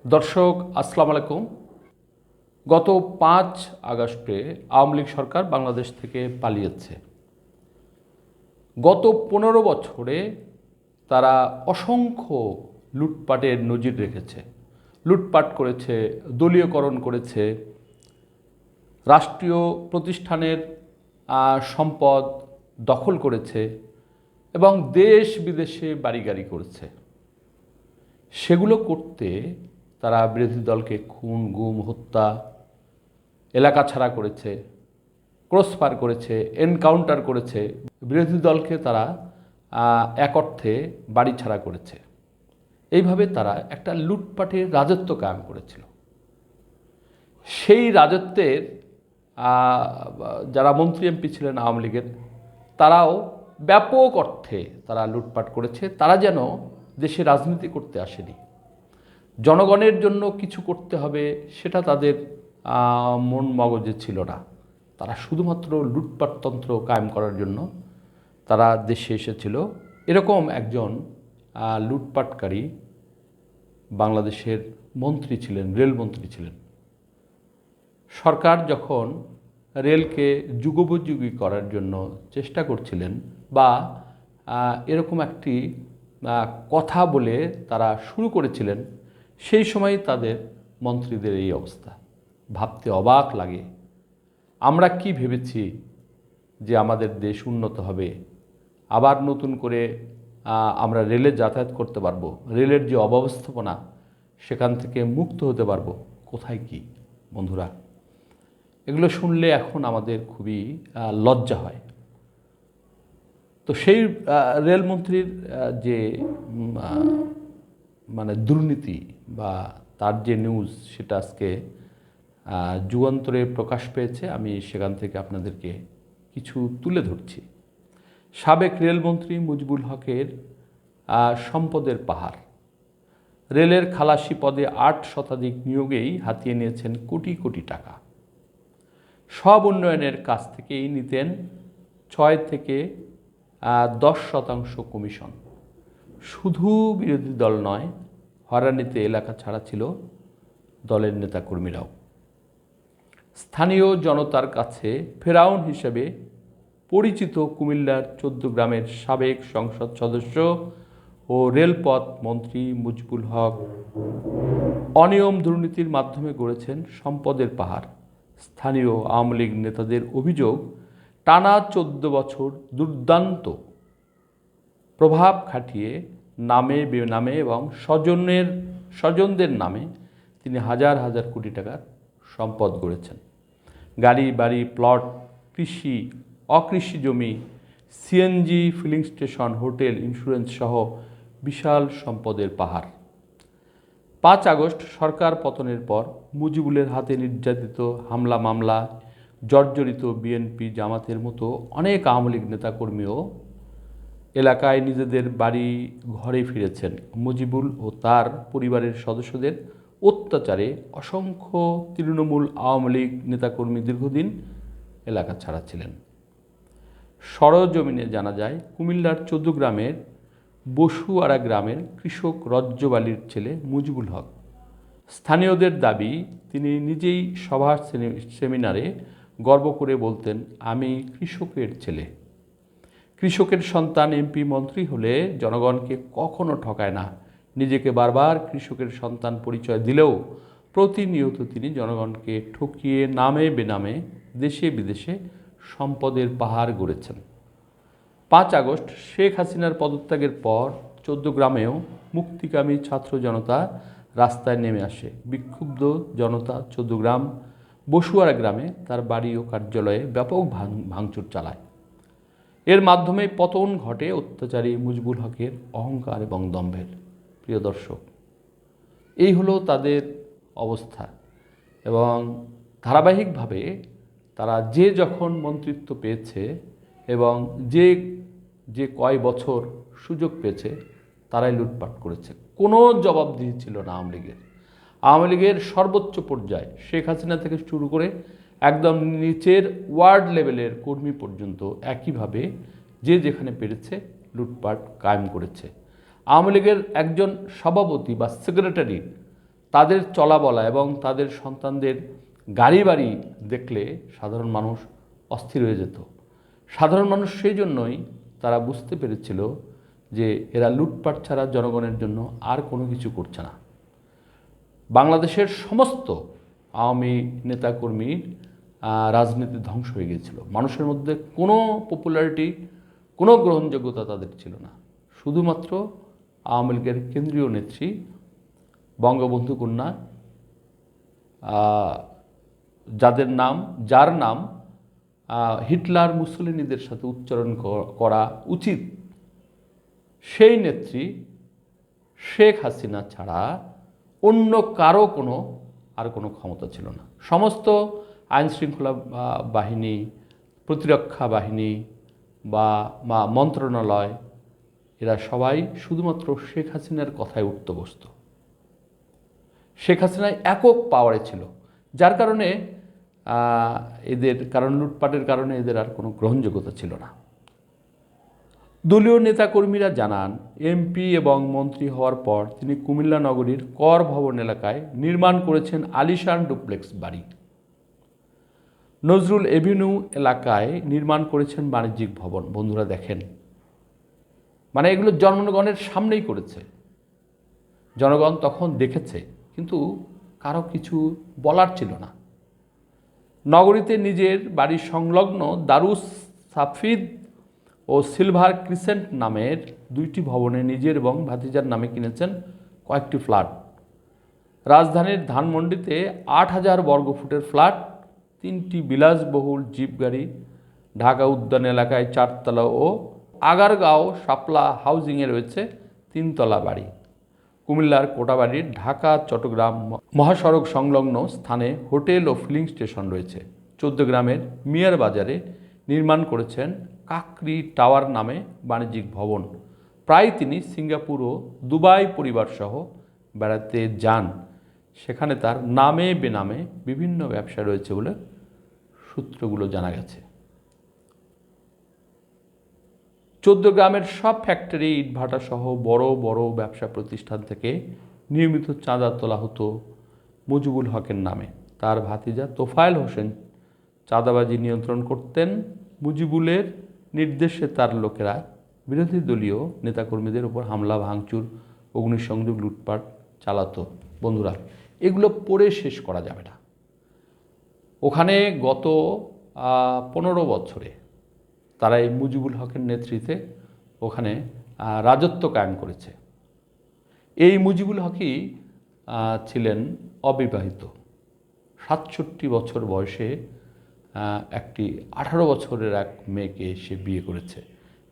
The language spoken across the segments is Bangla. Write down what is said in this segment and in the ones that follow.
দর্শক আসসালামু আলাইকুম। গত 5 আগস্টে আওয়ামী লীগ সরকার বাংলাদেশ থেকে পালিয়েছে। গত 15 বছরে তারা অসংখ্য লুটপাটের নজির রেখেছে। লুটপাট করেছে, দলীয়করণ করেছে, রাষ্ট্রীয় প্রতিষ্ঠানের সম্পদ দখল করেছে এবং দেশ বিদেশে বাড়িগাড়ি করেছে। সেগুলো করতে তারা বিরোধী দলকে খুন, গুম, হত্যা, এলাকা ছাড়া করেছে, ক্রসফায়ার করেছে, এনকাউন্টার করেছে। বিরোধী দলকে তারা এক অর্থে বাড়ি ছাড়া করেছে। এইভাবে তারা একটা লুটপাটের রাজত্ব কায়েম করেছিল। সেই রাজত্বের যারা মন্ত্রী এমপি ছিলেন আওয়ামী লীগের, তারাও ব্যাপক অর্থে তারা লুটপাট করেছে। তারা যেন দেশে রাজনীতি করতে আসেনি, জনগণের জন্য কিছু করতে হবে সেটা তাদের মন মগজে ছিল না। তারা শুধুমাত্র লুটপাটতন্ত্র কায়েম করার জন্য তারা দেশে এসেছিল। এরকম একজন লুটপাটকারী বাংলাদেশের মন্ত্রী ছিলেন, রেলমন্ত্রী ছিলেন। সরকার যখন রেলকে যুগোপযোগী করার জন্য চেষ্টা করছিলেন বা এরকম একটি কথা বলে তারা শুরু করেছিলেন, সেই সময় তাদের মন্ত্রীদের এই অবস্থা। ভাবতে অবাক লাগে। আমরা কি ভেবেছি যে আমাদের দেশ উন্নত হবে, আবার নতুন করে আমরা রেলে যাতায়াত করতে পারবো, রেলের যে অব্যবস্থাপনা সেখান থেকে মুক্ত হতে পারবো। কোথায় কি বন্ধুরা, এগুলো শুনলে এখন আমাদের খুবই লজ্জা হয়। তো সেই রেলমন্ত্রীর যে মানে দুর্নীতি বা তার যে নিউজ, সেটা আজকে যুগান্তরে প্রকাশ পেয়েছে। আমি সেখান থেকে আপনাদেরকে কিছু তুলে ধরছি। সাবেক রেলমন্ত্রী মুজিবুল হকের সম্পদের পাহাড়। রেলের খালাসি পদে 8 শতাধিক নিয়োগেই হাতিয়ে নিয়েছেন কোটি কোটি টাকা। সব উন্নয়নের কাছ থেকেই নিতেন 6 থেকে 10% কমিশন। শুধু বিরোধী দল নয়, হয়রানিতে এলাকা ছাড়া ছিল দলের নেতাকর্মীরাও। স্থানীয় জনতার কাছে ফেরাউন হিসেবে পরিচিত কুমিল্লার 14 গ্রামের সাবেক সংসদ সদস্য ও রেলপথ মন্ত্রী মুজিবুল হক অনিয়ম দুর্নীতির মাধ্যমে গড়েছেন সম্পদের পাহাড়। স্থানীয় আওয়ামী লীগ নেতাদের অভিযোগ, টানা 14 বছর দুর্দান্ত প্রভাব খাটিয়ে নামে বেনামে এবং স্বজনদের নামে তিনি হাজার হাজার কোটি টাকার সম্পদ গড়েছেন। গাড়ি, বাড়ি, প্লট, কৃষি, অকৃষি জমি, CNG filling station, hotel, insurance সহ বিশাল সম্পদের পাহাড়। 5 আগস্ট সরকার পতনের পর মুজিবুলের হাতে নির্যাতিত, হামলা মামলা জর্জরিত বিএনপি, জামাতের মতো অনেক আওয়ামী লীগ নেতাকর্মীও এলাকায় নিজেদের বাড়ি ঘরে ফিরেছেন। মুজিবুল ও তার পরিবারের সদস্যদের অত্যাচারে অসংখ্য তৃণমূল আওয়ামী লীগ নেতাকর্মী দীর্ঘদিন এলাকা ছাড়া ছিলেন। সরজমিনে জানা যায়, কুমিল্লার 14 গ্রামের বসুয়ারা গ্রামের কৃষক রজ্জব আলীর ছেলে মুজিবুল হক। স্থানীয়দের দাবি, তিনি নিজেই সভার সেমিনারে গর্ব করে বলতেন, আমি কৃষকের ছেলে। কৃষকের সন্তান এমপি মন্ত্রী হলে জনগণকে কখনো ঠকায় না। নিজেকে বারবার কৃষকের সন্তান পরিচয় দিলেও প্রতিনিয়ত তিনি জনগণকে ঠকিয়ে নামে বেনামে দেশে বিদেশে সম্পদের পাহাড় গড়েছেন। 5 আগস্ট শেখ হাসিনার পদত্যাগের পর 14 গ্রামেও মুক্তিকামী ছাত্র জনতা রাস্তায় নেমে আসে। বিক্ষুব্ধ জনতা 14 গ্রাম বসুয়ারা গ্রামে তার বাড়ি ও কার্যালয়ে ব্যাপক ভাঙচুর চালায়। এর মাধ্যমে পতন ঘটে অত্যাচারী মুজিবুল হকের অহংকার এবং দম্ভের। প্রিয় দর্শক, এই হলো তাদের অবস্থা। এবং ধারাবাহিকভাবে তারা যখন মন্ত্রিত্ব পেয়েছে এবং যে কয় বছর সুযোগ পেয়েছে, তারাই লুটপাট করেছে। কোনো জবাবদিহি ছিল না আওয়ামী লীগের। আওয়ামী লীগের সর্বোচ্চ পর্যায়ে শেখ হাসিনা থেকে শুরু করে একদম নিচের ওয়ার্ড লেভেলের কর্মী পর্যন্ত একইভাবে যেখানে পেরেছে লুটপাট কায়েম করেছে। আওয়ামী লীগের একজন সভাপতি বা সেক্রেটারি তাদের চলাবলা এবং তাদের সন্তানদের গাড়ি বাড়ি দেখলে সাধারণ মানুষ অস্থির হয়ে যেত। সাধারণ মানুষ সেই জন্যই তারা বুঝতে পেরেছিল যে এরা লুটপাট ছাড়া জনগণের জন্য আর কোনো কিছু করছে না। বাংলাদেশের সমস্ত আওয়ামী নেতাকর্মীর রাজনীতি ধ্বংস হয়ে গিয়েছিল। মানুষের মধ্যে কোনো পপুলারিটি, কোনো গ্রহণযোগ্যতা তাদের ছিল না। শুধুমাত্র আওয়ামী লীগের কেন্দ্রীয় নেত্রী বঙ্গবন্ধু কন্যা, যার নাম হিটলার মুসলিনীদের সাথে উচ্চারণ করা উচিত, সেই নেত্রী শেখ হাসিনা ছাড়া অন্য কারো আর কোনো ক্ষমতা ছিল না। সমস্ত আইনশৃঙ্খলা বাহিনী, প্রতিরক্ষা বাহিনী বা মন্ত্রণালয়, এরা সবাই শুধুমাত্র শেখ হাসিনার কথায় উঠত বসত। শেখ হাসিনায় একক পাওয়ারে ছিল, যার কারণে লুটপাটের কারণে এদের আর কোনো গ্রহণযোগ্যতা ছিল না। দলীয় নেতাকর্মীরা জানান, এমপি এবং মন্ত্রী হওয়ার পর তিনি কুমিল্লা নগরীর কর ভবন এলাকায় নির্মাণ করেছেন আলিশান ডুপ্লেক্স বাড়ি। নজরুল এভিনিউ এলাকায় নির্মাণ করেছেন বাণিজ্যিক ভবন। বন্ধুরা দেখেন, মানে এগুলো জনগণের সামনেই করেছে, জনগণ তখন দেখেছে, কিন্তু কারো কিছু বলার ছিল না। নগরীতে নিজের বাড়ির সংলগ্ন দারুস সাফিদ ও সিলভার ক্রিসেন্ট নামের দুইটি ভবনে নিজের এবং ভাতিজার নামে কিনেছেন কয়েকটি ফ্ল্যাট। রাজধানীর ধানমন্ডিতে 8,000 বর্গফুটের ফ্ল্যাট, 3টি বিলাসবহুল জিপ গাড়ি, ঢাকা উদ্যান এলাকায় 4তলা ও আগারগাঁও শাপলা হাউজিংয়ে রয়েছে 3তলা বাড়ি। কুমিল্লার কোটাবাড়ির ঢাকা চট্টগ্রাম মহাসড়ক সংলগ্ন স্থানে হোটেল ও ফিলিং স্টেশন রয়েছে। 14 গ্রামের মিয়ার বাজারে নির্মাণ করেছেন কাকরি টাওয়ার নামে বাণিজ্যিক ভবন। প্রায় তিনি সিঙ্গাপুর ও দুবাই পরিবারসহ বেড়াতে যান। সেখানে তার নামে বেনামে বিভিন্ন ব্যবসা রয়েছে বলে সূত্রগুলো জানা গেছে। 14 গ্রামের সব ফ্যাক্টরি, ইটভাটা সহ বড় বড় ব্যবসা প্রতিষ্ঠান থেকে নিয়মিত চাঁদা তোলা হতো মুজিবুল হকের নামে। তার ভাতিজা তোফায়েল হোসেন চাঁদাবাজি নিয়ন্ত্রণ করতেন। মুজিবুলের নির্দেশে তার লোকেরা বিরোধী দলীয় নেতাকর্মীদের উপর হামলা, ভাঙচুর, অগ্নিসংযোগ, লুটপাট চালাতো। বন্ধুরা, এগুলো পড়ে শেষ করা যাবে না। ওখানে গত 15 বছরে তারা এই মুজিবুল হকের নেতৃত্বে ওখানে রাজত্ব কায়েম করেছে। এই মুজিবুল হকই ছিলেন অবিবাহিত। 67 বছর বয়সে একটি 18 বছরের এক মেয়েকে সে বিয়ে করেছে,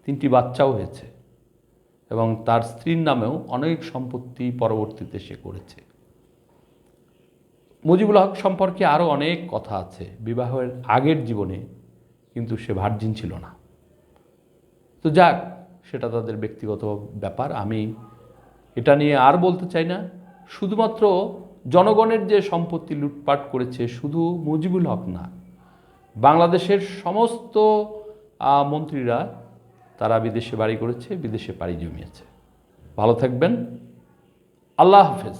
3টি বাচ্চাও হয়েছে এবং তার স্ত্রীর নামেও অনেক সম্পত্তি পরবর্তীতে সে করেছে। মুজিবুল হক সম্পর্কে আরও অনেক কথা আছে। বিবাহের আগের জীবনে কিন্তু সে ভার্জিন ছিল না। তো যাক, সেটা তাদের ব্যক্তিগত ব্যাপার, আমি এটা নিয়ে আর বলতে চাই না। শুধুমাত্র জনগণের যে সম্পত্তি লুটপাট করেছে শুধু মুজিবুল হক না, বাংলাদেশের সমস্ত মন্ত্রীরা তারা বিদেশে বাড়ি করেছে, বিদেশে পাড়ি জমিয়েছে। ভালো থাকবেন, আল্লাহ হাফেজ।